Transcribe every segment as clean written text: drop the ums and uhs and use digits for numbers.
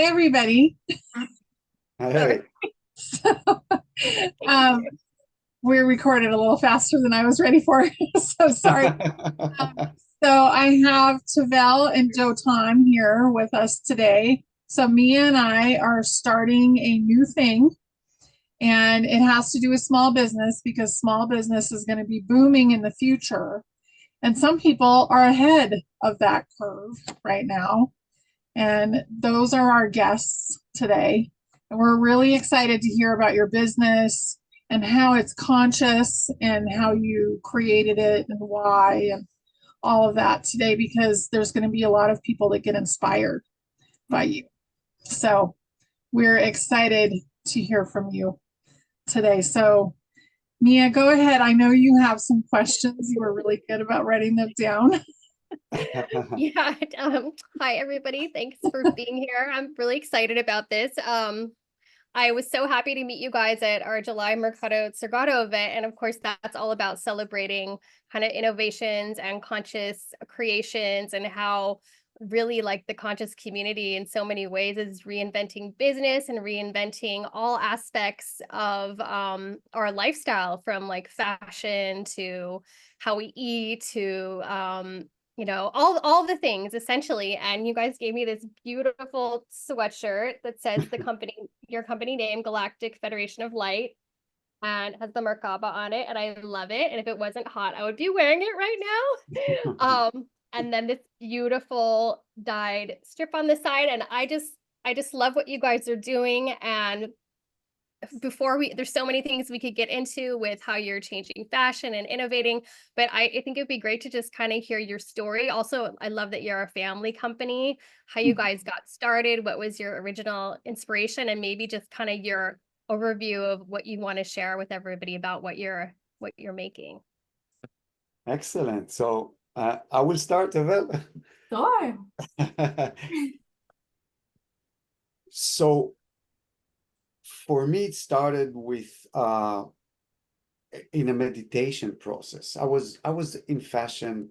Hi, everybody. Hey. So, um, we're recorded a little faster than I was ready for. So sorry. Um, so I have Tavel and Jotan here with us today. So Mia and I are starting a new thing, and it has to do with small business because small business is going to be booming in the future. And some people are ahead of that curve right now. And those are our guests today. And we're really excited to hear about your business and how it's conscious and how you created it and why and all of that today because there's going to be a lot of people that get inspired by you. So we're excited to hear from you today. So, Mia, go ahead. I know you have some questions. You were really good about writing them down. Yeah. Hi, everybody. Thanks for being here. I'm really excited about this. I was so happy to meet you guys at our July Mercado Cergado event. And of course, that's all about celebrating kind of innovations and conscious creations and how really like the conscious community in so many ways is reinventing business and reinventing all aspects of our lifestyle, from like fashion to how we eat to all the things essentially. And you guys gave me this beautiful sweatshirt that says your company name, Galactic Federation of Light, and has the Merkaba on it, and I love it. And if it wasn't hot, I would be wearing it right now. And then this beautiful dyed strip on the side, and I just love what you guys are doing. And there's so many things we could get into with how you're changing fashion and innovating, but I think it'd be great to just kind of hear your story. Also, I love that you're a family company, how you guys got started, what was your original inspiration, and maybe just kind of your overview of what you want to share with everybody about what you're making. Excellent. So I will start, Evel. Sure. So for me, it started with in a meditation process. I was in fashion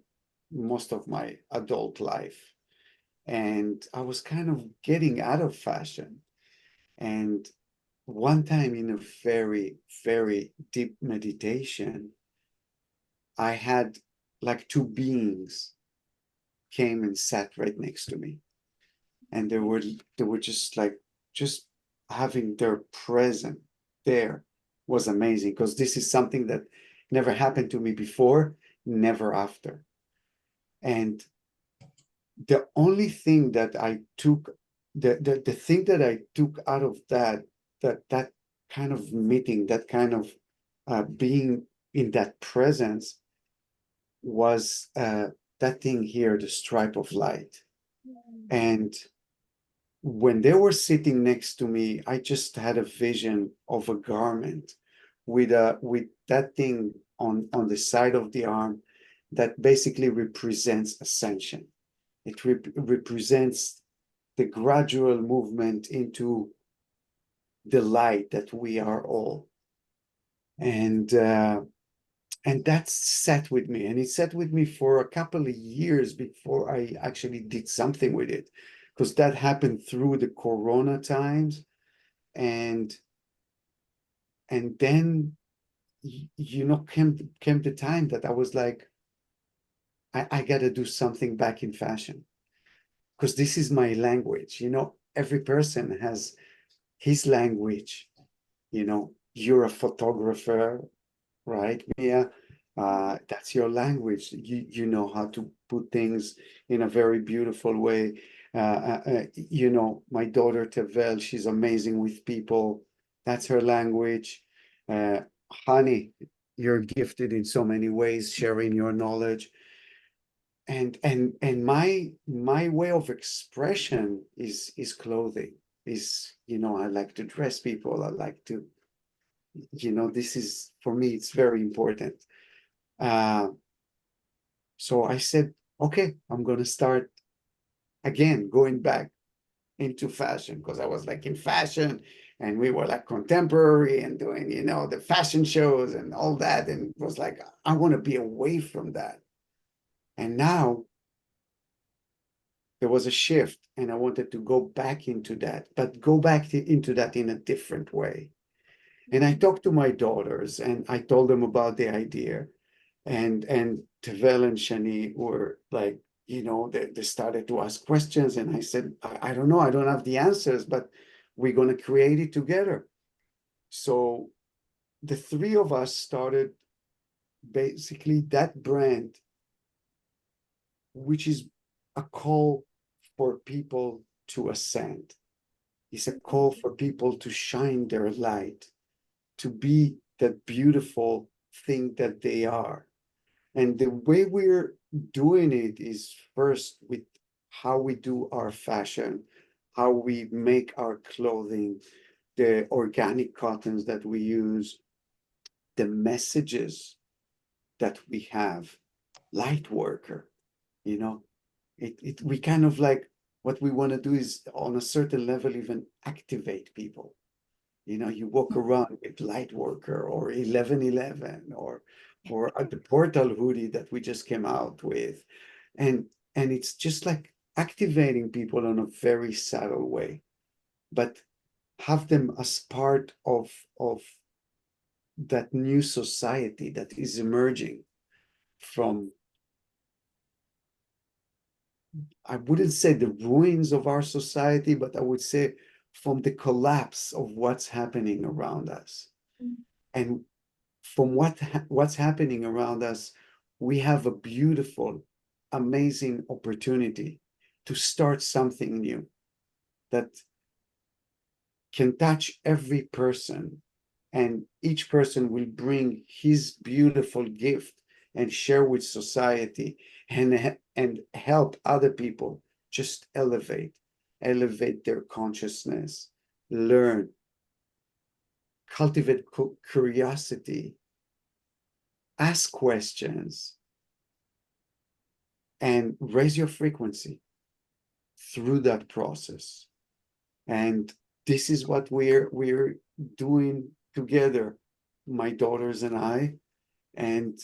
most of my adult life, and I was kind of getting out of fashion. And one time in a very, very deep meditation, I had like two beings came and sat right next to me, and they were just having their present there was amazing, because this is something that never happened to me before, never after. And the only thing that I took, the thing that I took out of that kind of meeting, that kind of being in that presence, was that thing here, the stripe of light. And when they were sitting next to me, I just had a vision of a garment with that thing on the side of the arm that basically represents ascension. It represents the gradual movement into the light that we are all. And that sat with me, and it sat with me for a couple of years before I actually did something with it, because that happened through the Corona times. And then came the time that I was like, I gotta do something back in fashion, because this is my language. Every person has his language. You're a photographer, right, Mia? That's your language. You know how to put things in a very beautiful way. My daughter Tevel, she's amazing with people. That's her language. Honey, you're gifted in so many ways, sharing your knowledge. And my way of expression is clothing. I like to dress people. I like to, this is, for me, it's very important. Uh, so I said, okay, I'm going to start again, going back into fashion, because I was like in fashion, and we were like contemporary and doing, the fashion shows and all that. And it was like, I want to be away from that. And now there was a shift, and I wanted to go back into that, but go back into that in a different way. And I talked to my daughters, and I told them about the idea, and Tavel and Shani were like, you know, they started to ask questions, and I said, I don't know, I don't have the answers, but we're going to create it together. So the three of us started basically that brand, which is a call for people to ascend. It's a call for people to shine their light, to be that beautiful thing that they are. And the way we're doing it is first with how we do our fashion, how we make our clothing, the organic cottons that we use, the messages that we have, light worker, you know, we kind of like, what we want to do is on a certain level even activate people. You know, you walk around with light worker or 1111 or the portal hoodie that we just came out with, and it's just like activating people in a very subtle way, but have them as part of that new society that is emerging from, I wouldn't say the ruins of our society, but I would say from the collapse of what's happening around us. And from what's happening around us, we have a beautiful, amazing opportunity to start something new that can touch every person, and each person will bring his beautiful gift and share with society, and help other people just elevate their consciousness, learn, cultivate curiosity, ask questions, and raise your frequency through that process. And this is what we're doing together, my daughters and I, and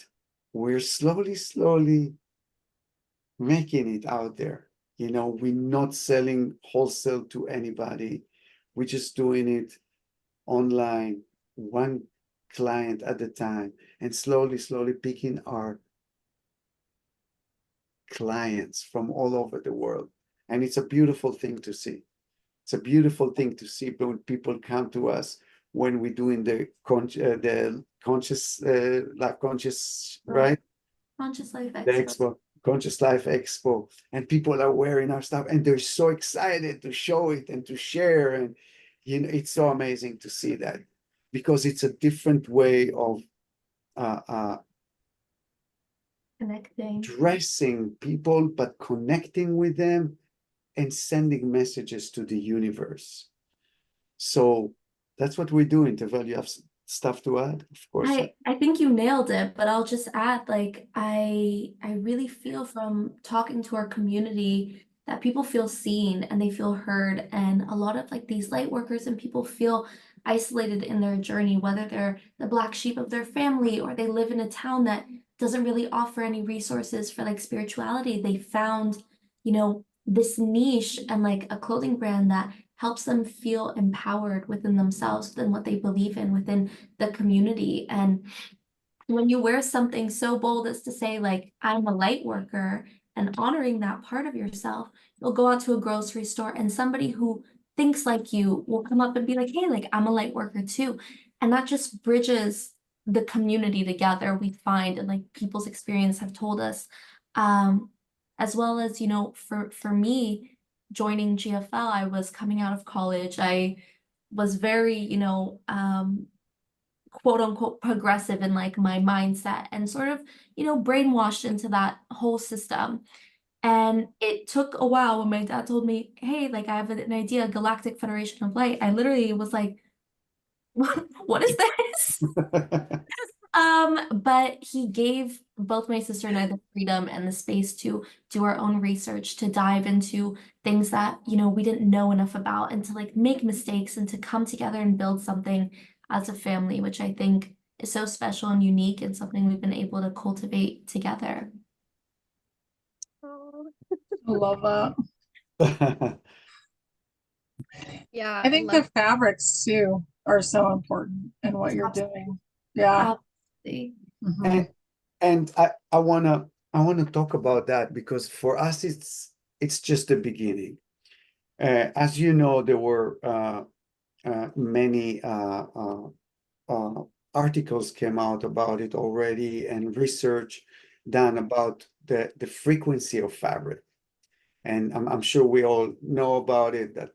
we're slowly making it out there. You know, we're not selling wholesale to anybody. We're just doing it online, one client at a time, and slowly picking our clients from all over the world. And it's a beautiful thing to see. It's a beautiful thing to see when people come to us when we're doing the conscious life conscious, right? Conscious Life The Expo. expo, Conscious Life Expo, and people are wearing our stuff, and they're so excited to show it and to share, and you know, it's so amazing to see that, because it's a different way of Connecting. dressing people, but connecting with them and sending messages to the universe. So that's what we're doing. Tevel, you have stuff to add? Of course. I think you nailed it, but I'll just add, like, I really feel from talking to our community that people feel seen and they feel heard, and a lot of like these light workers and people feel isolated in their journey, whether they're the black sheep of their family or they live in a town that doesn't really offer any resources for like spirituality. They found, you know, this niche and like a clothing brand that helps them feel empowered within themselves, within what they believe in, within the community. And when you wear something so bold as to say, like, I'm a light worker, and honoring that part of yourself, you'll go out to a grocery store and somebody who thinks like you will come up and be like, hey, like, I'm a light worker too. And that just bridges the community together, we find, and like people's experience have told us. As well as, you know, for me, joining GFL, I was coming out of college. I was very, you know, quote unquote progressive in like my mindset, and sort of, you know, brainwashed into that whole system. And it took a while when my dad told me, hey, like, I have an idea, Galactic Federation of Light. I literally was like, what is this? But he gave both my sister and I the freedom and the space to do our own research, to dive into things that, you know, we didn't know enough about, and to like make mistakes and to come together and build something as a family, which I think is so special and unique, and something we've been able to cultivate together. Oh, I love that. Yeah, I I think love. the fabrics too are so important in what you're doing. Yeah. Absolutely. Mhm. And I wanna talk about that because for us it's just the beginning. As you know, there were many uh, articles came out about it already and research done about the frequency of fabric. And I'm sure we all know about it that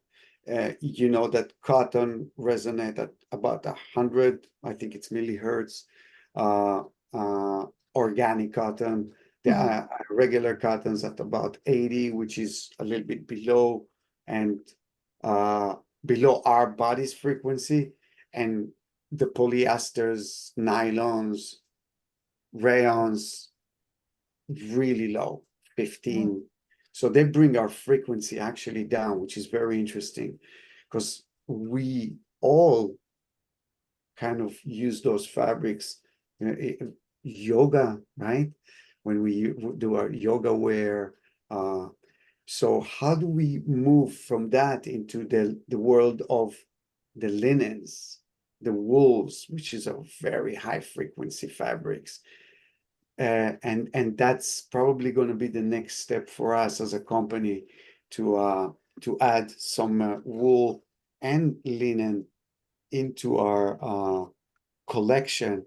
you know that cotton resonate at about 100, I think it's millihertz, uh, uh, organic cotton. The Mhm. regular cotton's at about 80, which is a little bit below and uh, below our body's frequency. And the polyesters, nylons, rayons, really low, 15. So they bring our frequency actually down, which is very interesting because we all kind of use those fabrics. Yoga, right? When we do our yoga wear. So how do we move from that into the world of the linens, the wools, which is a very high frequency fabrics? And that's probably going to be the next step for us as a company to add some wool and linen into our collection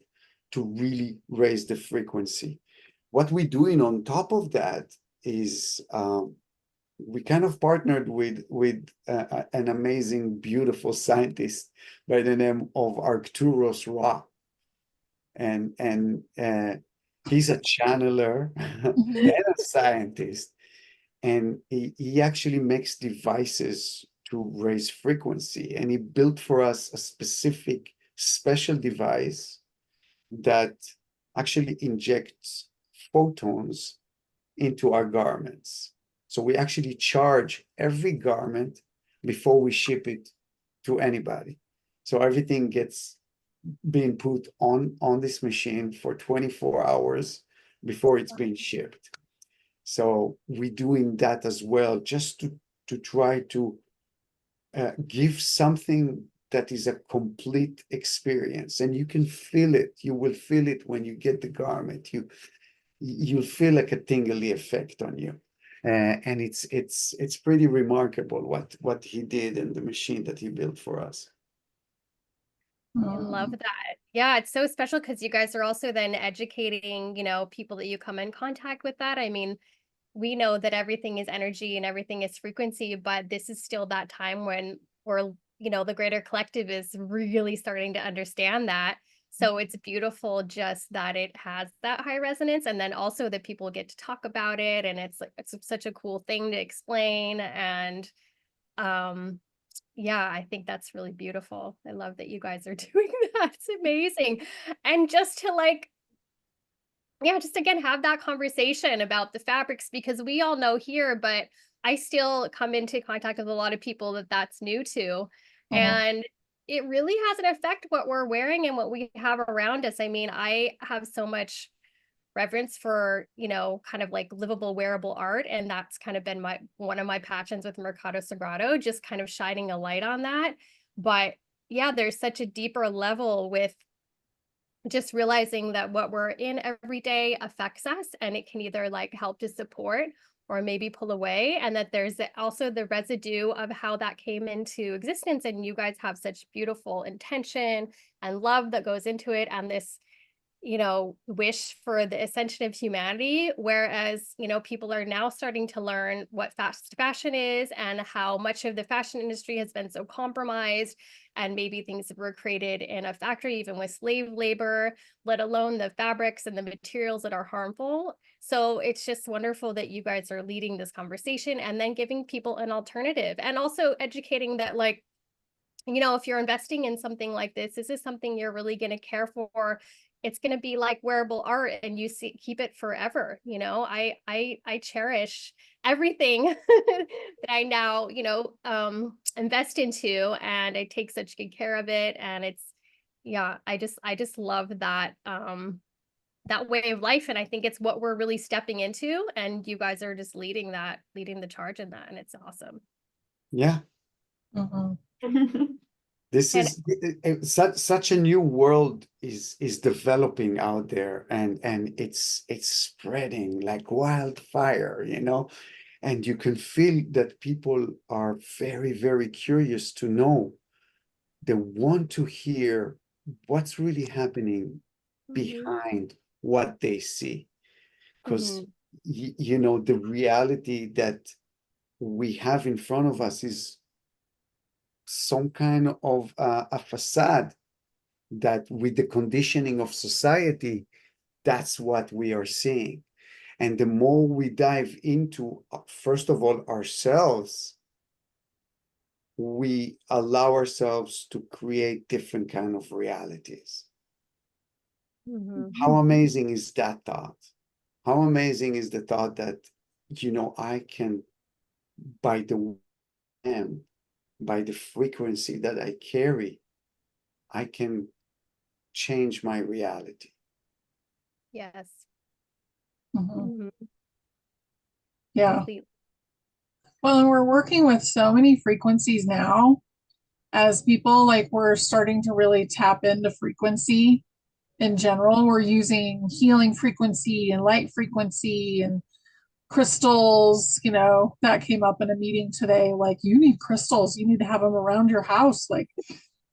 to really raise the frequency. What we're doing on top of that is we kind of partnered with an amazing, beautiful scientist by the name of Arcturus Ra, and he's a channeler and Mhm. a scientist, and he actually makes devices to raise frequency. And he built for us a specific special device that actually injects photons into our garments. So we actually charge every garment before we ship it to anybody. So everything gets being put on this machine for 24 hours before it's being shipped. So we're doing that as well, just to try to give something that is a complete experience, and you can feel it. You will feel it when you get the garment. You'll feel like a tingly effect on you, and it's pretty remarkable what he did and the machine that he built for us. I love Mhm. that. Yeah, it's so special because you guys are also then educating, people that you come in contact with that. I mean, we know that everything is energy and everything is frequency, but this is still that time when the greater collective is really starting to understand that. So it's beautiful just that it has that high resonance, and then also that people get to talk about it, and it's like it's such a cool thing to explain. And um yeah, I think that's really beautiful. I love that you guys are doing that. It's amazing. And just to yeah, just again have that conversation about the fabrics, because we all know here, but I still come into contact with a lot of people that that's new to. Mhm. And it really has an effect what we're wearing and what we have around us. I mean, I have so much reverence for, kind of like livable, wearable art. And that's kind of been one of my passions with Mercado Sagrado, just kind of shining a light on that. But yeah, there's such a deeper level with just realizing that what we're in every day affects us, and it can either like help to support or maybe pull away, and that there's also the residue of how that came into existence. And you guys have such beautiful intention and love that goes into it, and this wish for the ascension of humanity. Whereas, people are now starting to learn what fast fashion is and how much of the fashion industry has been so compromised. And maybe things that were created in a factory, even with slave labor, let alone the fabrics and the materials that are harmful. So it's just wonderful that you guys are leading this conversation and then giving people an alternative, and also educating that, like, if you're investing in something like this is something you're really going to care for. It's going to be like wearable art, and keep it forever. I cherish everything that I now, invest into, and I take such good care of it. And it's, yeah, I just love that, that way of life. And I think it's what we're really stepping into. And you guys are just leading the charge in that. And it's awesome. Yeah. Mhm. This And is such a new world is developing out there, and it's spreading like wildfire, you know, and you can feel that people are very, very curious to know. They want to hear what's really happening behind what they see, because you know, the reality that we have in front of us is some kind of a facade that, with the conditioning of society, that's what we are seeing. And the more we dive into, first of all, ourselves, we allow ourselves to create different kind of realities. How amazing is that thought? How amazing is the thought that, you know, I can, by the by the frequency that I carry, I can change my reality. yes. Mhm. Yeah. Completely. Well, and we're working with so many frequencies now as people, like we're starting to really tap into frequency in general. We're using healing frequency and light frequency and crystals, you know, that came up in a meeting today. Like, you need crystals, you need to have them around your house. Like,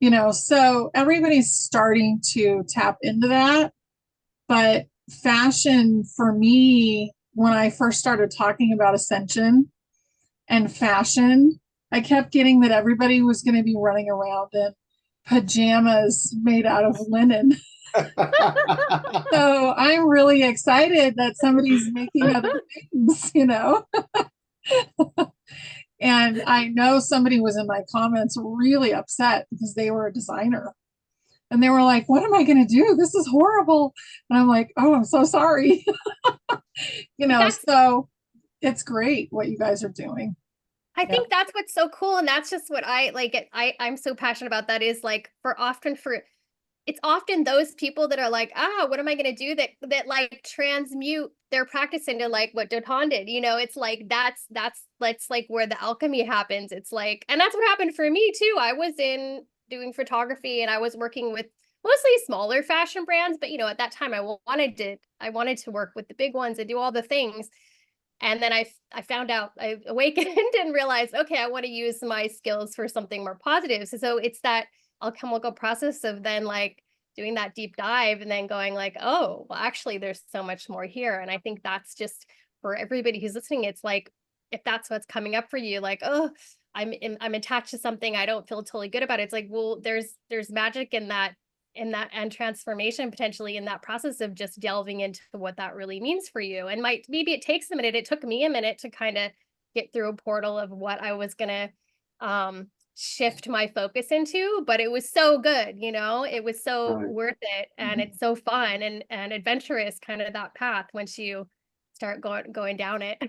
you know, so everybody's starting to tap into that. But fashion for me, when I first started talking about ascension and fashion, I kept getting that everybody was going to be running around in pajamas made out of linen. So I'm really excited that somebody's making other things, you know. And I know somebody was in my comments really upset because they were a designer. And they were like, what am I going to do? This is horrible. And I'm like, oh, I'm so sorry. You know, so it's great what you guys are doing. I think that's what's so cool. And that's just what I like. I'm so passionate about that, is like it's often those people that are like, what am I going to do that like transmute their practice into like what Dotan did, you know. It's like that's like where the alchemy happens. It's like, and that's what happened for me too. I was in doing photography and I was working with mostly smaller fashion brands, but you know, at that time I wanted to work with the big ones and do all the things. And then I found out, I awakened and realized, okay, I want to use my skills for something more positive. So it's that alchemical process of then like doing that deep dive and then going like, oh, well, actually, there's so much more here. And I think that's just for everybody who's listening. It's like, if that's what's coming up for you, like, oh, I'm attached to something, I don't feel totally good about it. It's like, well, there's magic in that and transformation potentially in that process of just delving into what that really means for you. And maybe it takes a minute. It took me a minute to kind of get through a portal of what I was gonna shift my focus into, but it was so good, you know. It was so worth it, and it's so fun and adventurous, kind of that path once you start going down it.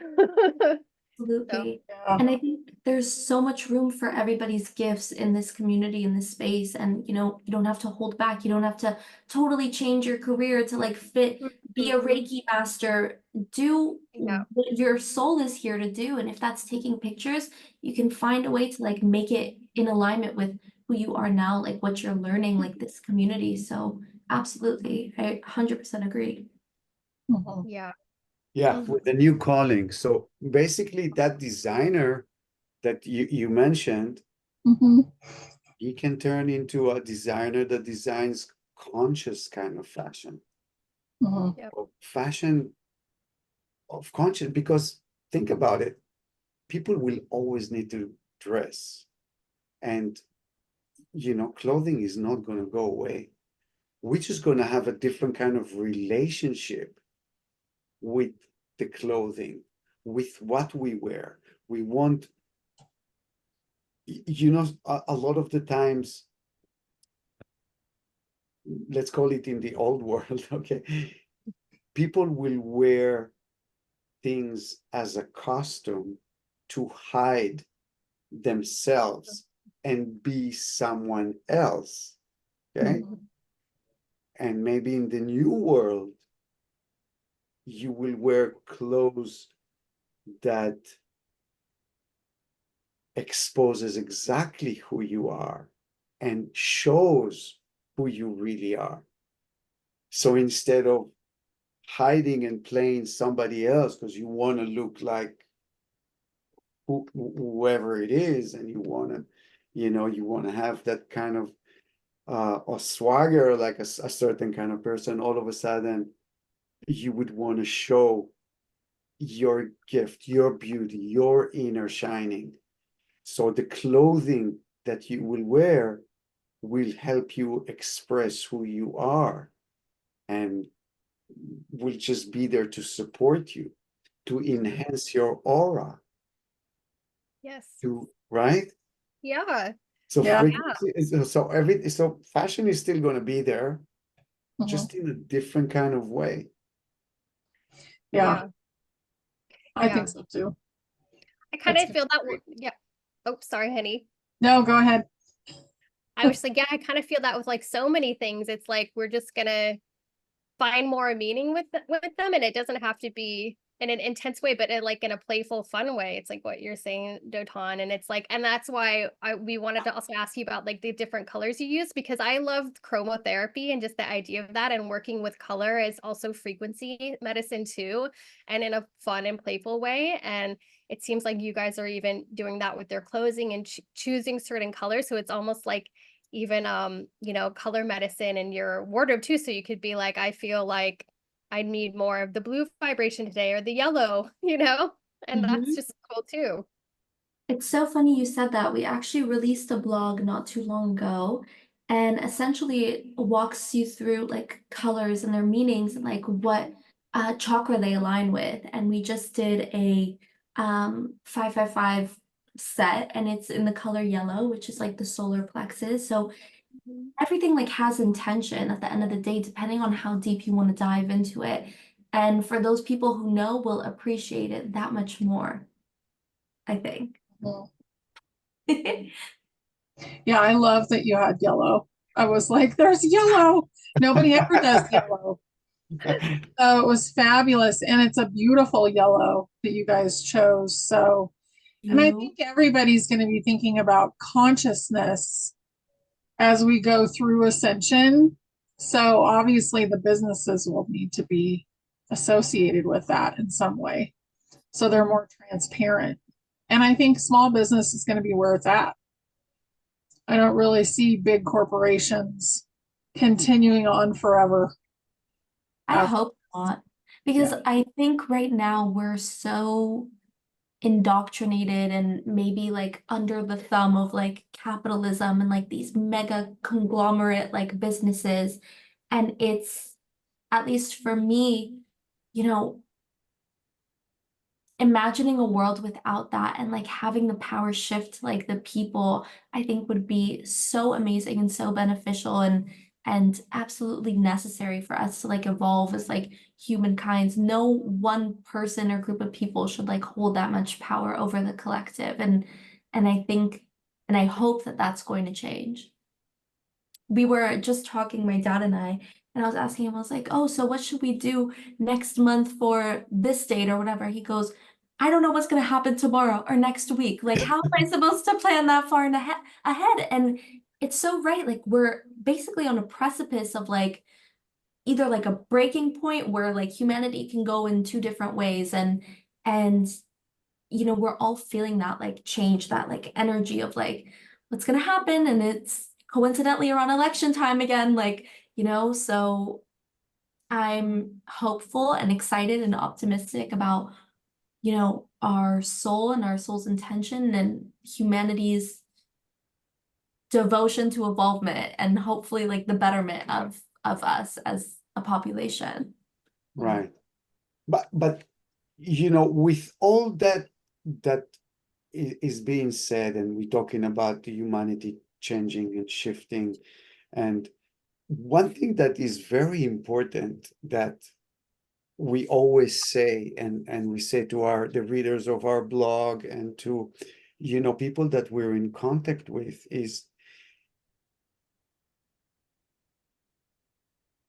Absolutely. Yeah. And I think there's so much room for everybody's gifts in this community, in this space. And, you know, you don't have to hold back. You don't have to totally change your career to like be a Reiki master. Do what your soul is here to do. And if that's taking pictures, you can find a way to like make it in alignment with who you are now, like what you're learning, like this community. So absolutely, I 100% agree. Mhm. Yeah. Yeah, with a new calling. So basically, that designer that you mentioned, Mhm. he can turn into a designer that designs conscious kind of fashion, Mhm. or fashion of conscious. Because think about it, people will always need to dress, and you know, clothing is not going to go away. We're just going to have a different kind of relationship with the clothing, with what we wear. We want, you know, a lot of the times, let's call it in the old world, okay, people will wear things as a costume to hide themselves and be someone else, okay. Mhm. And maybe in the new world, you will wear clothes that exposes exactly who you are and shows who you really are. So instead of hiding and playing somebody else because you want to look like whoever it is, and you want to, you want to have that kind of or swagger like a certain kind of person, all of a sudden you would want to show your gift, your beauty, your inner shining. So the clothing that you will wear will help you express who you are and will just be there to support you, to enhance your aura, Yes. right? Yeah. So Yeah. frequency is so fashion is still going to be there, Mhm. just in a different kind of way. Yeah, I Yeah. think so too. I kind That's of feel that. great. Yeah. Oh, sorry, honey. No, go ahead. I was like, yeah, I kind of feel that with like so many things. It's like we're just gonna find more meaning with them, and it doesn't have to be in an intense way, but like in a playful, fun way. It's like what you're saying, Dotan, and it's like, and that's why we wanted to also ask you about like the different colors you use, because I loved chromotherapy and just the idea of that, and working with color is also frequency medicine too, and in a fun and playful way. And it seems like you guys are even doing that with their clothing and choosing certain colors, so it's almost like even color medicine in your wardrobe too, so you could be like, I feel like I need more of the blue vibration today or the yellow, and that's just cool too. It's so funny you said that. We actually released a blog not too long ago, and essentially it walks you through like colors and their meanings and like what chakra they align with. And we just did a 555 set, and it's in the color yellow, which is like the solar plexus. So everything like has intention at the end of the day, depending on how deep you want to dive into it. And for those people who know, will appreciate it that much more, I think. Mhm. Yeah, I love that you had yellow. I was like, there's yellow. Nobody ever does yellow. So it was fabulous. And it's a beautiful yellow that you guys chose. So, and I think everybody's going to be thinking about consciousness as we go through ascension. So obviously the businesses will need to be associated with that in some way. So they're more transparent. And I think small business is going to be where it's at. I don't really see big corporations continuing on forever. I hope not, because Yeah. I think right now we're so indoctrinated and maybe like under the thumb of like capitalism and like these mega conglomerate like businesses. And it's, at least for me, you know, imagining a world without that and like having the power shift to like the people, I think would be so amazing and so beneficial and absolutely necessary for us to like evolve as like humankind. No one person or group of people should like hold that much power over the collective, and I think and I hope that that's going to change. We were just talking, my dad and I was asking him, I was like, oh, so what should we do next month for this date or whatever? He goes, I don't know what's going to happen tomorrow or next week. Like, how am I supposed to plan that far ahead? And it's so right. Like, we're basically on a precipice of like either like a breaking point where like humanity can go in two different ways, and we're all feeling that like change, that like energy of like what's going to happen, and it's coincidentally around election time again, like, so I'm hopeful and excited and optimistic about, our soul and our soul's intention and humanity's devotion to evolvement and hopefully like the betterment of us as a population. Right. But with all that is being said, and we're talking about the humanity changing and shifting, and one thing that is very important that we always say, and we say to the readers of our blog and to people that we're in contact with, is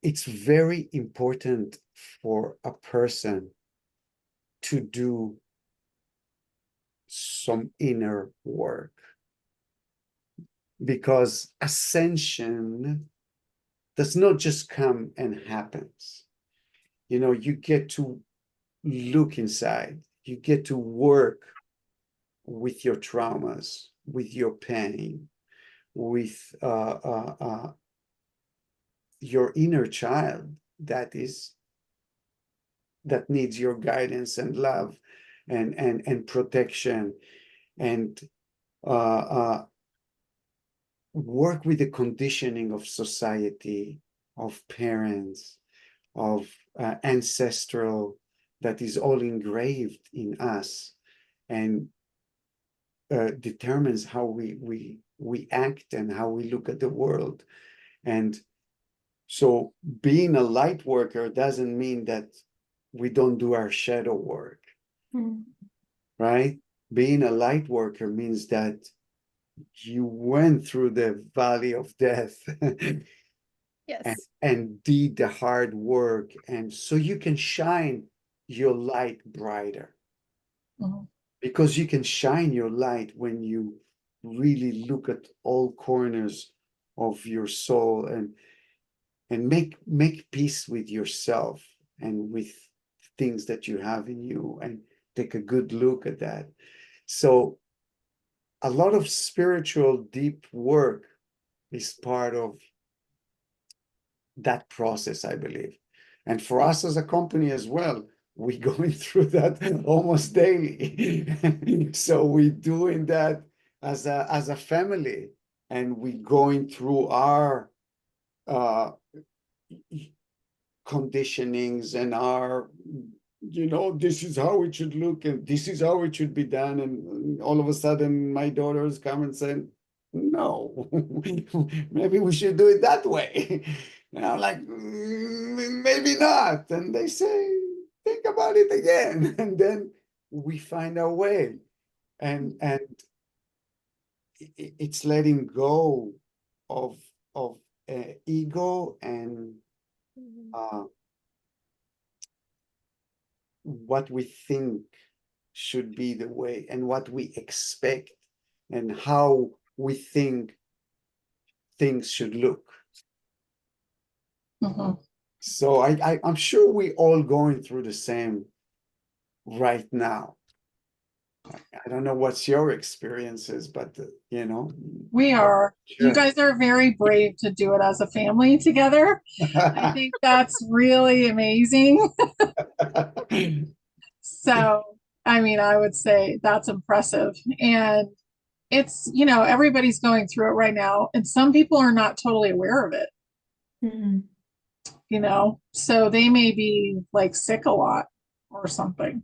it's very important for a person to do some inner work, because ascension does not just come and happens. You know, you get to look inside, you get to work with your traumas, with your pain, with your inner child that needs your guidance and love and protection, and work with the conditioning of society, of parents, of ancestral, that is all engraved in us, and determines how we act and how we look at the world. And so being a light worker doesn't mean that we don't do our shadow work, right? Being a light worker means that you went through the valley of death Yes. and did the hard work, and so you can shine your light brighter. Because you can shine your light when you really look at all corners of your soul and make peace with yourself and with things that you have in you, and take a good look at that. So a lot of spiritual deep work is part of that process, I believe. And for us as a company as well, we're going through that almost daily. So we're doing that as a family, and we're going through our conditionings and our, this is how it should look and this is how it should be done. And all of a sudden my daughters come and say, no, maybe we should do it that way. And I'm like, maybe not. And they say, think about it again. And then we find our way. And it's letting go of ego and what we think should be the way, and what we expect, and how we think things should look. So I'm sure we're all going through the same right now. I don't know what's your experiences, but we are. Sure. You guys are very brave to do it as a family together. I think that's really amazing. So, I mean, I would say that's impressive. And it's, everybody's going through it right now, and some people are not totally aware of it. So they may be like sick a lot or something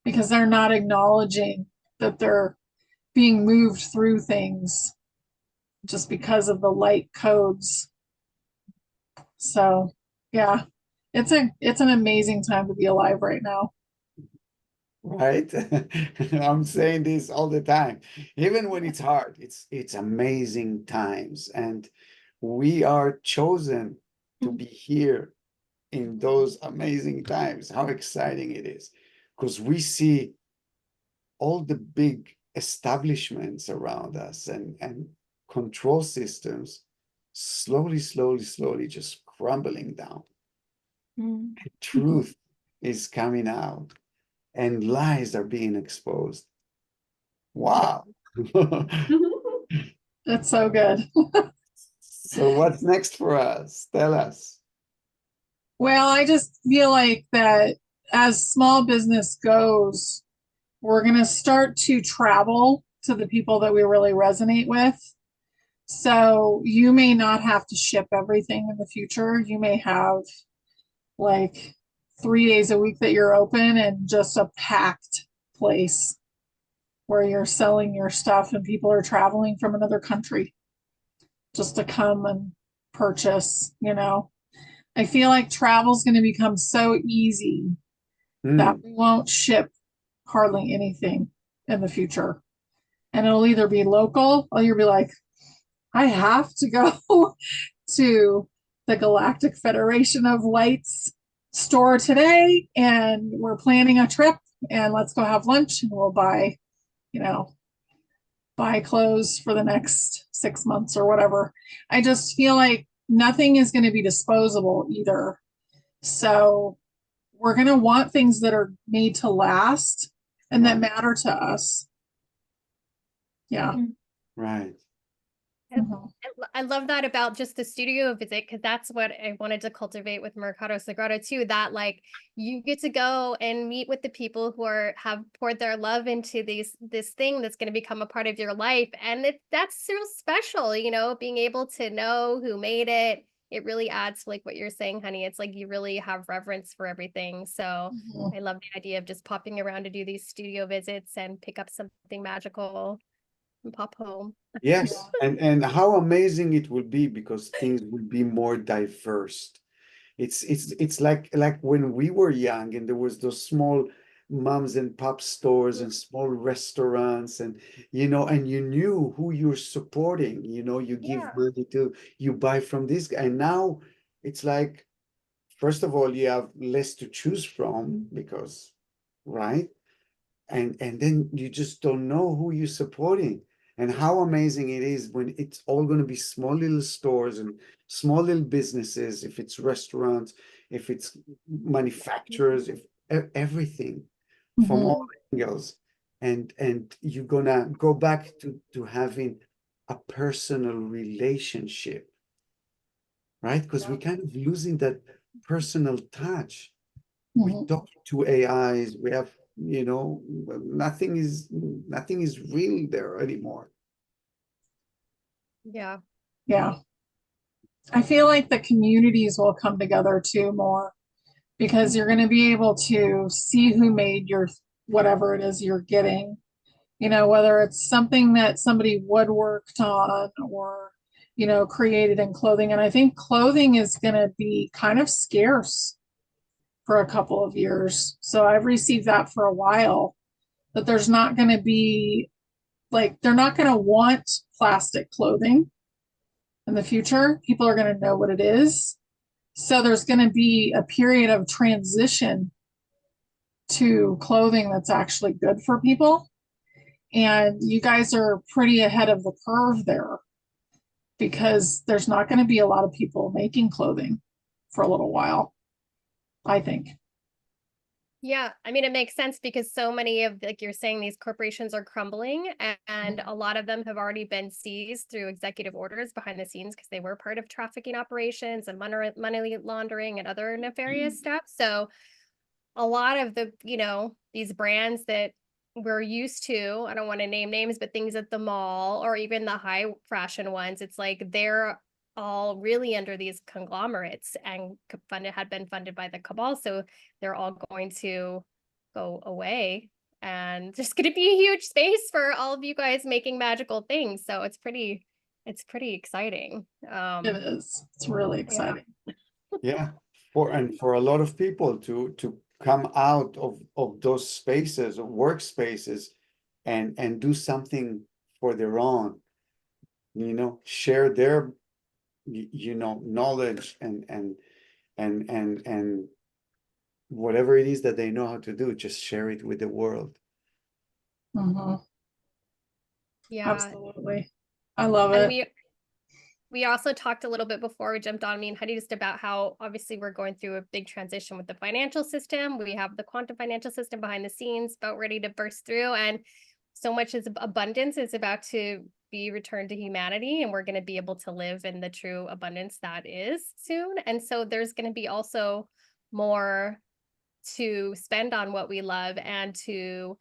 because they're not acknowledging that they're being moved through things just because of the light codes. So yeah, it's an amazing time to be alive right now. Right? I'm saying this all the time. Even when it's hard, it's amazing times. And we are chosen to be here in those amazing times. How exciting it is. Because we see all the big establishments around us and control systems slowly just crumbling down. Truth is coming out and lies are being exposed. Wow. That's so good. So what's next for us? Tell us. Well, I just feel like that as small business goes, we're going to start to travel to the people that we really resonate with. So you may not have to ship everything in the future. You may have like 3 days a week that you're open and just a packed place where you're selling your stuff and people are traveling from another country just to come and purchase. I feel like travel's going to become so easy that we won't ship hardly anything in the future. And it'll either be local or you'll be like, I have to go to the Galactic Federation of Light's store today, and we're planning a trip, and let's go have lunch, and we'll buy, you know, buy clothes for the next 6 months or whatever. I just feel like nothing is going to be disposable either. So we're going to want things that are made to last and that matter to us. Yeah. Right. Mhm. I love that about just the studio visit, because that's what I wanted to cultivate with Mercado Sagrado too, that like you get to go and meet with the people who have poured their love into this thing that's going to become a part of your life. And that's so special, you know, being able to know who made it. It really adds to like what you're saying, honey. It's like you really have reverence for everything. So Mhm. I love the idea of just popping around to do these studio visits and pick up something magical and pop home. Yes, and how amazing it will be because things will be more diverse. It's like when we were young and there was those small moms and pop stores and small restaurants and and you knew who you're supporting, you give Yeah. money to, you buy from this guy. And now it's like, first of all, you have less to choose from because, right? And then you just don't know who you're supporting and how amazing it is when it's all going to be small little stores and small little businesses, if it's restaurants, if it's manufacturers, if everything from Mhm. all angles. And you're gonna go back to having a personal relationship, right? Because we're kind of losing that personal touch. We Mhm. talk to AIs. We have, nothing is real there anymore. Yeah. Yeah. I feel like the communities will come together too more because you're going to be able to see who made your whatever it is you're getting, whether it's something that somebody woodworked on or, created in clothing. And I think clothing is going to be kind of scarce for a couple of years. So I've received that for a while, that there's not going to be like, they're not going to want plastic clothing in the future. People are going to know what it is. So there's going to be a period of transition to clothing that's actually good for people. And you guys are pretty ahead of the curve there because there's not going to be a lot of people making clothing for a little while, I think. Yeah, I mean, it makes sense because so many of, like you're saying, these corporations are crumbling, and a lot of them have already been seized through executive orders behind the scenes because they were part of trafficking operations and money laundering and other nefarious stuff. So a lot of the, these brands that we're used to, I don't want to name names, but things at the mall or even the high fashion ones, it's like they're all really under these conglomerates and had been funded by the cabal. So they're all going to go away. And there's going to be a huge space for all of you guys making magical things. So it's pretty exciting. It is. It's really Yeah. exciting. Yeah, for a lot of people to come out of those spaces or workspaces and do something for their own, share their knowledge and whatever it is that they know how to do, just share it with the world. Mhm. Yeah. Absolutely. I love And it. we also talked a little bit before we jumped on, me and Heidi, just about how obviously we're going through a big transition with the financial system. We have the quantum financial system behind the scenes about ready to burst through, and so much as abundance is about to be returned to humanity, and we're going to be able to live in the true abundance that is soon. And so there's going to be also more to spend on what we love and to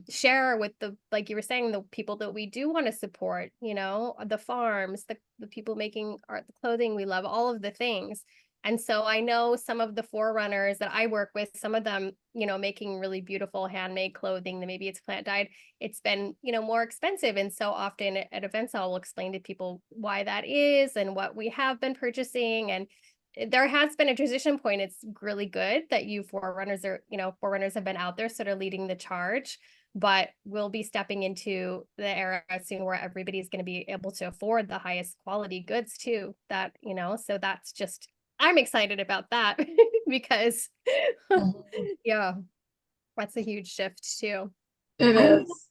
share with the, like you were saying, the people that we do want to support, the farms, the people making art, the clothing we love, all of the things. And so I know some of the forerunners that I work with, some of them, making really beautiful handmade clothing that maybe it's plant dyed, it's been, more expensive. And so often at events, I'll explain to people why that is and what we have been purchasing. And there has been a transition point. It's really good that forerunners have been out there sort of leading the charge. but we'll be stepping into the era soon where everybody's going to be able to afford the highest quality goods too, that, you know, so that's just, I'm excited about that because yeah, that's a huge shift too. It I'm is.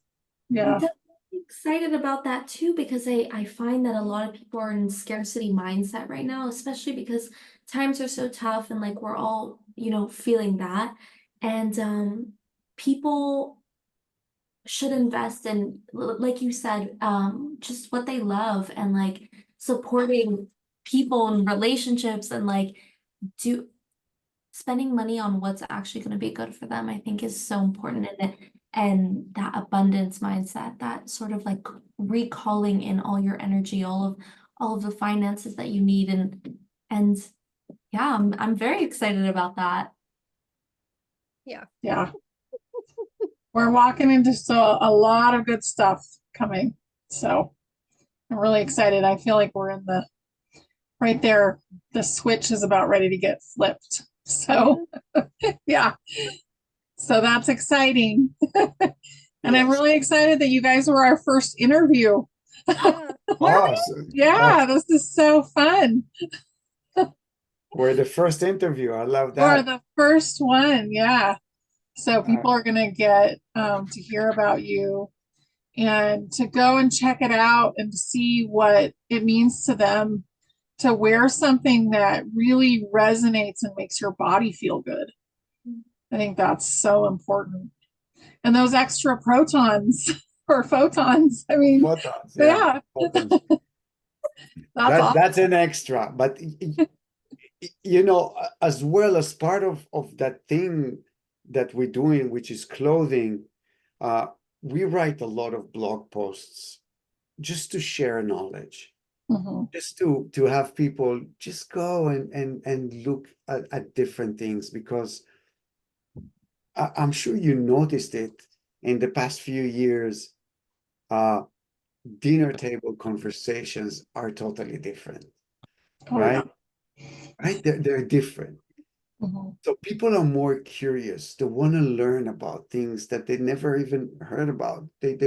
Yeah. definitely excited about that too, because I find that a lot of people are in scarcity mindset right now, especially because times are so tough and like we're all, you know, feeling that. And people should invest in, like you said, just what they love and like supporting people and relationships and like do spending money on what's actually going to be good for them, I think is so important in it. And that abundance mindset, that sort of like recalling in all your energy, all of the finances that you need. And yeah, I'm very excited about that. Yeah. We're walking into a lot of good stuff coming. So I'm really excited. I feel like we're in the right there. The switch is about ready to get flipped. So yeah. So that's exciting. And I'm Yes. really excited that you guys were our first interview. Yeah. Awesome. Yeah, this is so fun. We're the first interview. I love Or that. the first one, yeah. So people are gonna get to hear about you and to go and check it out and to see what it means to them to wear something that really resonates and makes your body feel good. I think that's so important. And those extra protons or photons, I mean, Photons, yeah, photons. that's awesome. That's an extra, but you know, as well as part of that thing that we're doing, which is clothing, we write a lot of blog posts just to share knowledge, just to have people just go and look at different things, because I'm sure you noticed it in the past few years. Dinner table conversations are totally different, Oh yeah. right? Right? They're different. So people are more curious. They want to learn about things that they never even heard about. They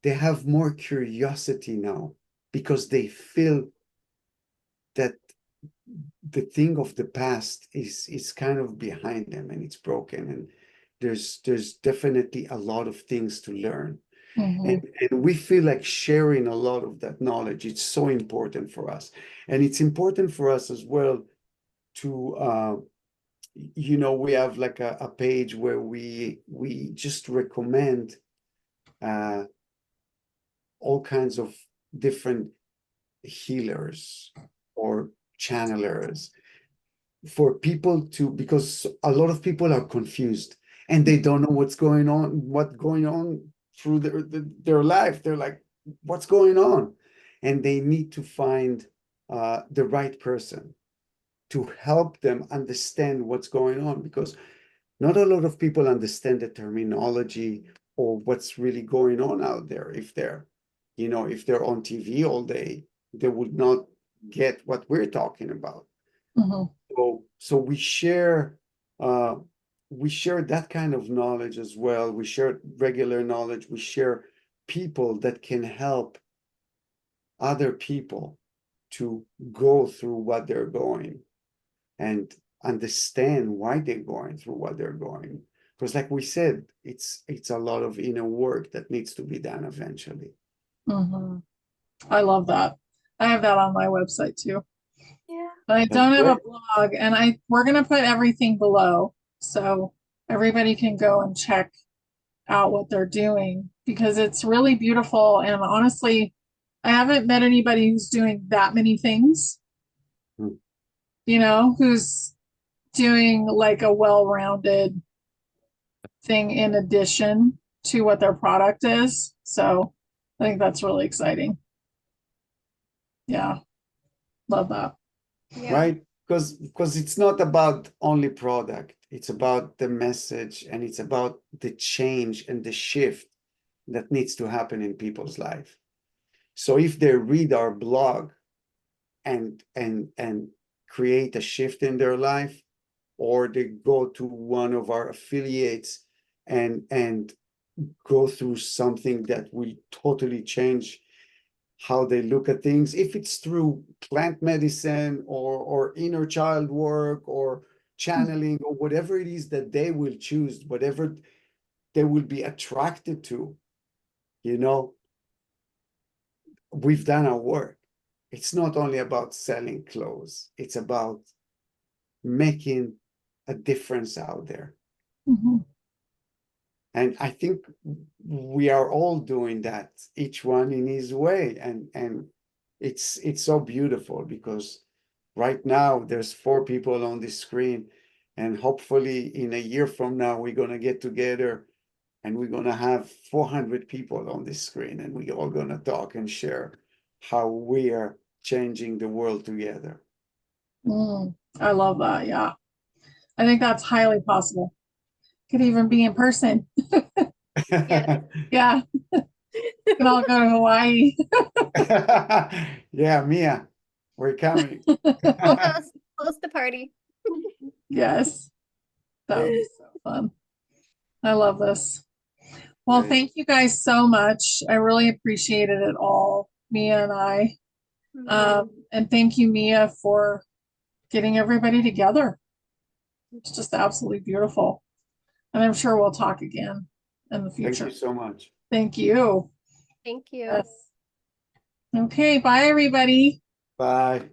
have more curiosity now because they feel that the thing of the past is kind of behind them and it's broken, and there's definitely a lot of things to learn. And we feel like sharing a lot of that knowledge. It's so important for us. And it's important for us as well to you know, we have like a page where we just recommend all kinds of different healers or channelers for people to, because a lot of people are confused and they don't know what's going on through their life. They're like, what's going on? And they need to find the right person to help them understand what's going on, because not a lot of people understand the terminology or what's really going on out there. If they're, you know, if they're on TV all day, they would not get what we're talking about. So we share that kind of knowledge as well. We share regular knowledge. We share people that can help other people to go through what they're going and understand why they're going through what they're going. Because like we said, it's a lot of inner work that needs to be done eventually. I love that. I have that on my website too. Yeah. But I That's don't have a great. blog, and we're gonna put everything below so everybody can go and check out what they're doing because it's really beautiful. And honestly, I haven't met anybody who's doing that many things, Hmm. you know, who's doing like a well-rounded thing in addition to what their product is. So I think that's really exciting. Yeah, love that. Yeah. Right? Because it's not about only product. It's about the message, and it's about the change and the shift that needs to happen in people's life. So if they read our blog and create a shift in their life, or they go to one of our affiliates and go through something that will totally change how they look at things, if it's through plant medicine or inner child work or channeling or whatever it is that they will choose, whatever they will be attracted to, you know, we've done our work. It's not only about selling clothes, it's about making a difference out there. Mhm. And I think we are all doing that, each one in his way. And it's so beautiful because right now there's 4 people on the screen, and hopefully in a year from now we're gonna get together and we're gonna have 400 people on this screen, and we're all gonna talk and share how we are changing the world together. I love that. Yeah. I think that's highly possible. Could even be in person. Yeah. We can all go to Hawaii. Yeah, Mia, we're coming. Host the party. Yes. That would be so fun. I love this. Well, Great. thank you guys so much. I really appreciated it all, Mia and I. And thank you, Mia, for getting everybody together. It's just absolutely beautiful. And I'm sure we'll talk again in the Thank future. you so much. Thank you. Thank you. Yes. Okay, bye everybody. Bye.